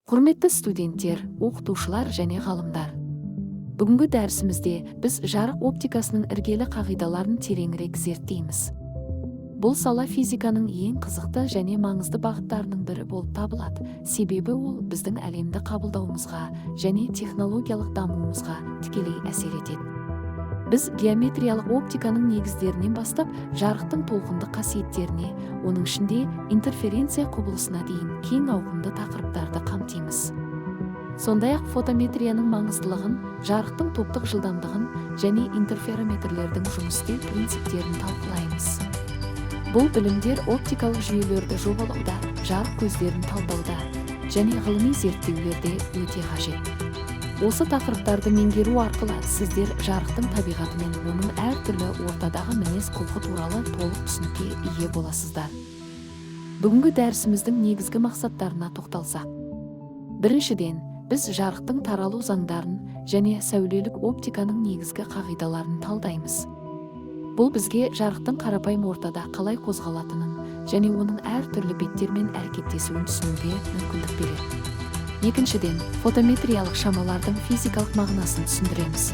Құрметті студенттер, оқытушылар және ғалымдар. Бүгінгі дәрісімізде біз жарық оптикасының іргелі қағидаларын тереңірек зерттейміз. Бұл сала физиканың ең қызықты және маңызды бағыттарының бірі болып табылады, себебі ол біздің әлемді қабылдауымызға және технологиялық дамуымызға тікелей әсер етеді. Біз геометриялық оптиканың негіздерінен бастап жарықтың толқындық қасиеттеріне, оның ішінде интерференция құбылысына дейін кең ауқымды тақырыптарды қамтимыз. Сондай-ақ фотометрияның маңыздылығын, жарықтың топтық жылдамдығын және интерферометрлердің жұмыс істеу принциптерін талқылаймыз. Бұл білімдер оптикалық жүйелерді жобалауда, жарық көздерін талдауда және ғылыми зерттеулерде өте қажет. Осы тақырыптарды меңгеру арқылы сіздер жарықтың табиғаты мен оның әртүрлі ортадағы мінез-құлқы туралы толық түсінікке ие боласыздар. Бүгінгі дәрісіміздің негізгі мақсаттарына тоқталсақ. Біріншіден, біз жарықтың таралу заңдарын және сәулелік оптиканың негізгі қағидаларын талдаймыз. Бұл бізге жарықтың қарапайым ортада қалай қозғалатынын және оның әртүрлі беттермен әрекеттесуін түсінуге мүмкіндік береді. Екіншіден, фотометриялық шамалардың физикалық мағынасын түсіндіреміз.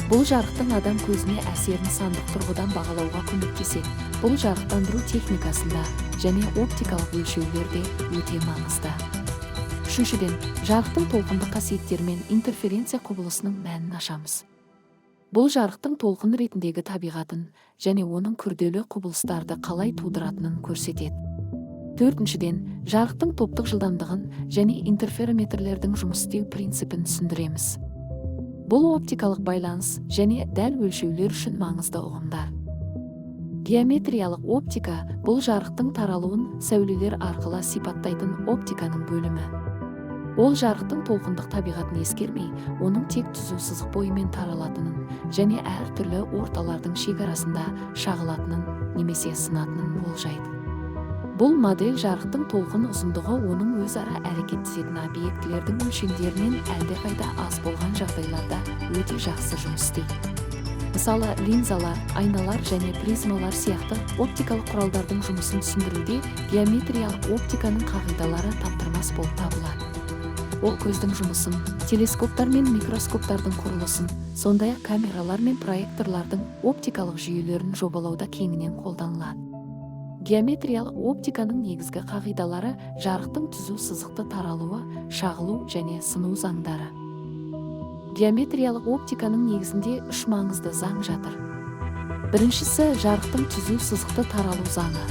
Бұл жарықтың адам көзіне әсерін сандық тұрғыдан бағалауға көмектеседі. Бұл жарықтандыру техникасында және оптикалық өлшеулерде өте маңызды. Үшіншіден, жарықтың толқындық қасиеттері мен интерференция құбылысының мәнін ашамыз. Бұл жарықтың толқын ретіндегі табиғатын және оның күрделі құбылыстарды қалай тудыратынын көрсетеді. Төртіншіден, жарықтың топтық жылдамдығын және интерферометрлердің жұмыс істеу принципін түсіндіреміз. Бұл оптикалық байланыс және дәл өлшеулер үшін маңызды ұғымдар. Геометриялық оптика бұл жарықтың таралуын сәулелер арқылы сипаттайтын оптиканың бөлімі. Ол жарықтың толқындық табиғатын ескермей, оның тек түзу сызық бойымен таралатынын және әртүрлі орталардың шекарасында шағылатынын немесе сынатынын болжайды. Бұл модель жарықтың толқын ұзындығы оның өзара әрекеттесетін объектілердің өлшемдерінен әлдеқайда аз болған жағдайларда өте жақсы жұмыс істейді. Мысалы, линзалар, айналар және призмалар сияқты оптикалық құралдардың жұмысын түсіндіруде геометриялық оптиканың қағидалары таптырмас болып табылады. Ол көздің жұмысын, телескоптар мен микроскоптардың құрылысын, сондай-ақ камералар мен проекторлардың оптикалық жүйелерін жобалауда кеңінен қолданылады. Геометриялық оптиканың негізгі қағидалары жарықтың түзу сызықты таралуы, шағылу және сыну заңдары. Геометриялық оптиканың негізінде үш маңызды заң жатыр. Біріншісі жарықтың түзу сызықты таралу заңы.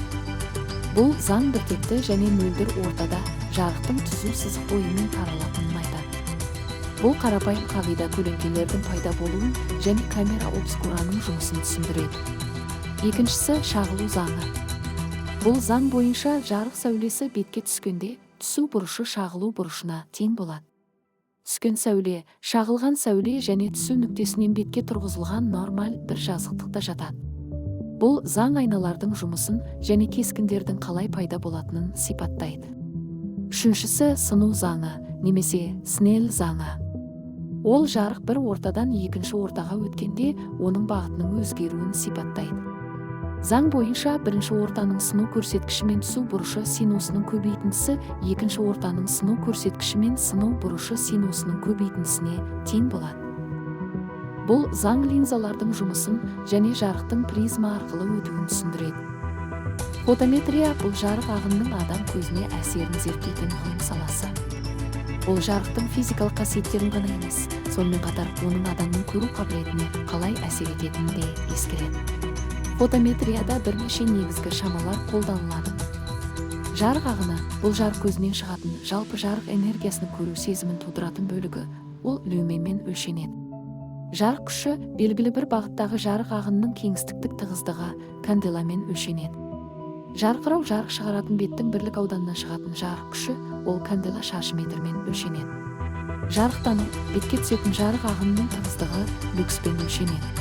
Бұл заң біртекті және мөлдір ортада жарықтың түзу сызық бойымен таралатынын айтады. Бұл қарапайым қағида көлеңкелердің пайда болуын және камера обскураның жұмысын түсіндіреді. Екіншісі шағылу заңы. Бұл заң бойынша жарық сәулесі бетке түскенде түсу бұрышы шағылу бұрышына тең болады. Түскен сәуле, шағылған сәуле және түсу нүктесінен бетке тұрғызылған нормаль бір жазықтықта жатады. Бұл заң айналардың жұмысын және кескіндердің қалай пайда болатынын сипаттайды. Үшіншісі сыну заңы, немесе Снелл заңы. Ол жарық бір ортадан екінші ортаға өткенде оның бағытының өзгеруін сипаттайды. Заң бойынша бірінші ортаның сыну көрсеткіші мен түсу бұрышы синусының көбейтіндісі екінші ортаның сыну көрсеткіші мен сыну бұрышы синусының көбейтіндісіне тең болады. Бұл заң линзалардың жұмысын және жарықтың призма арқылы өтуін түсіндіреді. Фотометрия бұл жарық ағынының адам көзіне әсерін зерттейтін ғылым саласы. Ол жарықтың физикалық қасиеттерін ғана емес, сонымен қатар оның адамның көру қабілетіне қалай әсер ететінін де ескереді. Фотометрияда бірнеше негізгі шамалар қолданылады. Жарық ағыны бұл жарық көзінен шығатын жалпы жарық энергиясының көру сезімін тудыратын бөлігі, ол люменмен өлшенеді. Жарық күші белгілі бір бағыттағы жарық ағынының кеңістіктік тығыздығы канделамен өлшенеді. Жарқырау жарық шығаратын беттің бірлік ауданынан шығатын жарық күші, ол кандела шаршы метрмен өлшенеді. Жарықтану бетке түсетін жарық ағынының тығыздығы люкспен өлшенеді.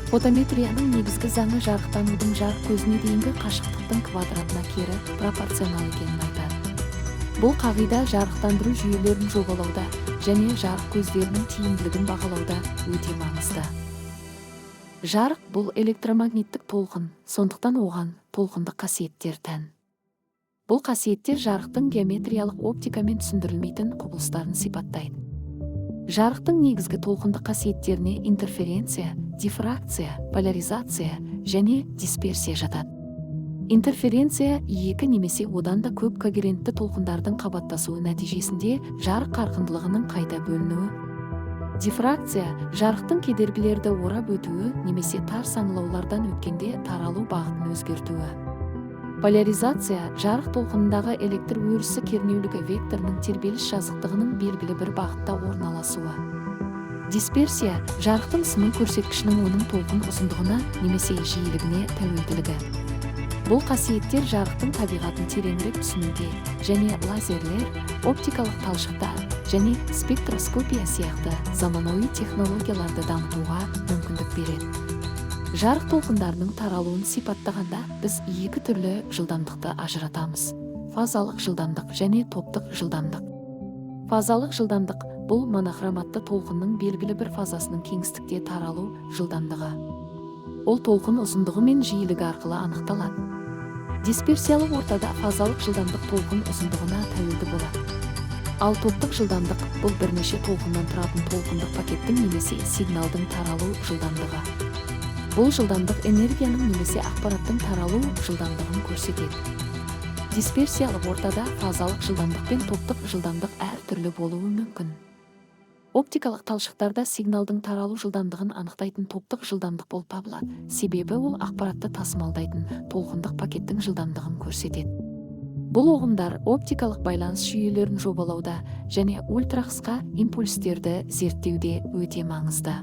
Фотометрияның негізгі заңы жарықтанудың жарық көзіне дейінгі қашықтықтың квадратына кері пропорционал екенін айтады. Бұл қағида жарықтандыру жүйелерін жобалауда және жарық көздерінің тиімділігін бағалауда өте маңызды. Жарық бұл электромагниттік толқын, сондықтан оған толқындық қасиеттер тән. Бұл қасиеттер жарықтың геометриялық оптикамен түсіндірілмейтін құбылыстарын сипаттайды. Жарықтың негізгі толқындық қасиеттеріне интерференция, дифракция, поляризация және дисперсия жатады. Интерференция екі немесе одан да көп когерентті толқындардың қабаттасуы нәтижесінде жарық қарқындылығының қайта бөлінуі. Дифракция жарықтың кедергілерді орап өтуі немесе тар саңылаулардан өткенде таралу бағытын өзгертуі. Поляризация жарық толқынындағы электр өрісі кернеулігі векторының тербеліс жазықтығының белгілі бір бағытта орналасуы. Дисперсия жарықтың сыну көрсеткішінің оның толқын ұзындығына немесе жиілігіне тәуелділігі. Бұл қасиеттер жарықтың табиғатын тереңірек түсінуге және лазерлер, оптикалық талшықтар және спектроскопия сияқты заманауи технологияларды дамытуға мүмкіндік береді. Жарық толқындарының таралуын сипаттағанда біз екі түрлі жылдамдықты ажыратамыз: фазалық жылдамдық және топтық жылдамдық. Фазалық жылдамдық бұл монохроматты толқынның белгілі бір фазасының кеңістікте таралу жылдамдығы. Ол толқын ұзындығы мен жиілігі арқылы анықталады. Дисперсиялық ортада фазалық жылдамдық толқын ұзындығына тәуелді болады. Ал топтық жылдамдық бұл бірнеше толқыннан тұратын толқындық пакеттің немесе сигналдың таралу жылдамдығы. Бұл жылдамдық энергияның немесе ақпараттың таралу жылдамдығын көрсетеді. Дисперсиялық ортада фазалық жылдамдық пен топтық жылдамдық әртүрлі болуы мүмкін. Оптикалық талшықтарда сигналдың таралу жылдамдығын анықтайтын топтық жылдамдық болып табылады, себебі ол ақпаратты тасымалдайтын толқындық пакеттің жылдамдығын көрсетеді. Бұл ұғымдар оптикалық байланыс жүйелерін жобалауда және ультрақысқа импульстерді зерттеуде өте маңызды.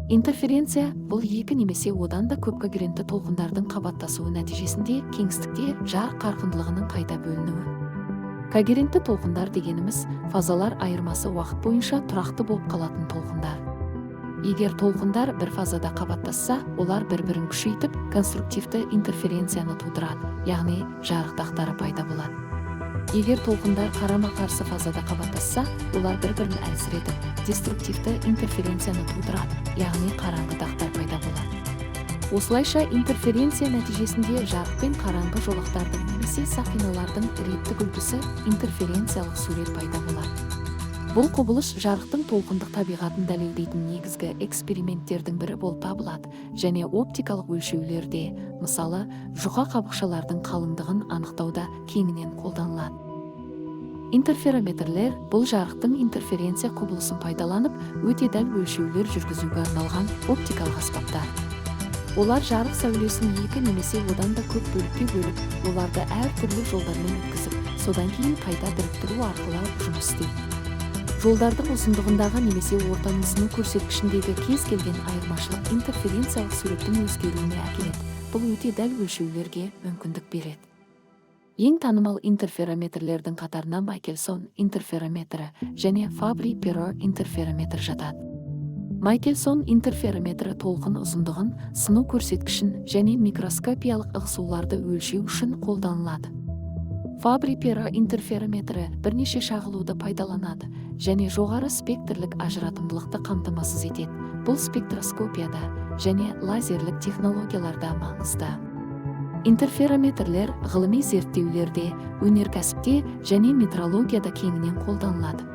Интерференция бұл екі немесе одан да көп когерентті толқындардың қабаттасуы нәтижесінде кеңістікте жарық қарқындылығының қайта бөлінуі. Когерентті толқындар дегеніміз фазалар айырмасы уақыт бойынша тұрақты болып қалатын толқындар. Егер толқындар бір фазада қабаттасса, олар бір-бірін күшейтіп, конструктивті интерференцияны тудырады, яғни жарық дақтары пайда болады. Егер толқындар қарама-қарсы фазада қабаттасса, олар бір-бірін әлсіретіп, деструктивті интерференцияны тудырады, яғни қараңғы дақтар пайда болады. Осылайша интерференция нәтижесінде жарық пен қараңғы жолақтардың немесе сақиналардың реттік үлгісі интерференциялық сурет пайда болады. Бұл құбылыс жарықтың толқындық табиғатын дәлелдейтін негізгі эксперименттердің бірі болып табылады және оптикалық өлшеулерде, мысалы, жұқа қабықшалардың қалыңдығын анықтауда кеңінен қолданылады. Интерферометрлер бұл жарықтың интерференция құбылысын пайдаланып, өте дәл өлшеулер жүргізуге арналған оптикалық аспаптар. Олар жарық сәулесін екі немесе одан да көп бөлікке бөліп, оларды әртүрлі жолдармен өткізіп, содан кейін қайта біріктіру арқылы жұмыс істейді. Жолдардың ұзындығындағы немесе ортаның сыну көрсеткішіндегі кез келген айырмашылық интерференциялық суреттің өзгеруіне әкеледі. Бұл өте дәл өлшеулерге мүмкіндік береді. Ең танымал интерферометрлердің қатарына Майкельсон интерферометрі және Фабри-Перо интерферометр жатады. Майкельсон интерферометрі толқын ұзындығын, сыну көрсеткішін және микроскопиялық ығысуларды өлшеу үшін қолданылады. Фабри-Перо интерферометрі бірнеше шағылуды пайдаланады және жоғары спектрлік ажыратымдылықты қамтамасыз етеді. Бұл спектроскопияда және лазерлік технологияларда маңызды. Интерферометрлер ғылыми зерттеулерде, өнеркәсіпте және метрологияда кеңінен қолданылады.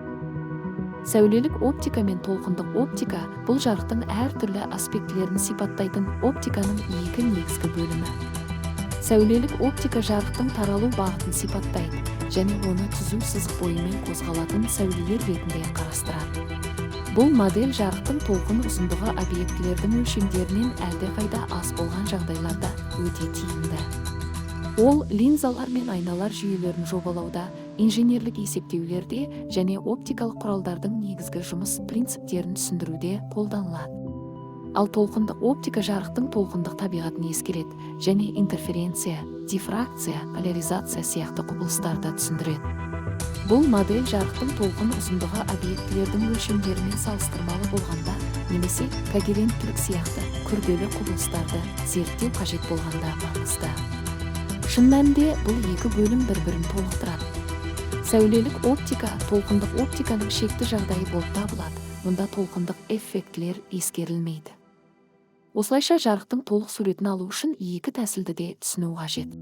Сәулелік оптика мен толқындық оптика бұл жарықтың әртүрлі аспектілерін сипаттайтын оптиканың екі негізгі бөлімі. Сәулелік оптика жарықтың таралу бағытын сипаттайды және оны түзу сызық бойымен қозғалатын сәулелер ретінде қарастырады. Бұл модель жарықтың толқын ұзындығы объектілердің өлшемдерінен әлдеқайда аз болған жағдайларда өте тиімді. Ол линзалар мен айналар жүйелерін жобалауда, инженерлік есептеулерде және оптикалық құралдардың негізгі жұмыс принциптерін түсіндіруде қолданылады. Ал толқындық оптика жарықтың толқындық табиғатын ескереді және интерференция, дифракция, поляризация сияқты құбылыстарды түсіндіреді. Бұл модель жарықтың толқын ұзындығы объектілердің өлшемдерімен салыстырмалы болғанда немесе когеренттілік сияқты күрделі құбылыстарды зерттеу қажет болғанда маңызды. Шын мәнінде бұл екі бөлім бір-бірін толықтырады. Сәулелік оптика толқындық оптиканың шекті жағдайы болып табылады. Мұнда толқындық эффектілер ескерілмейді. Осылайша жарықтың толық суретін алу үшін екі тәсілді де түсіну қажет.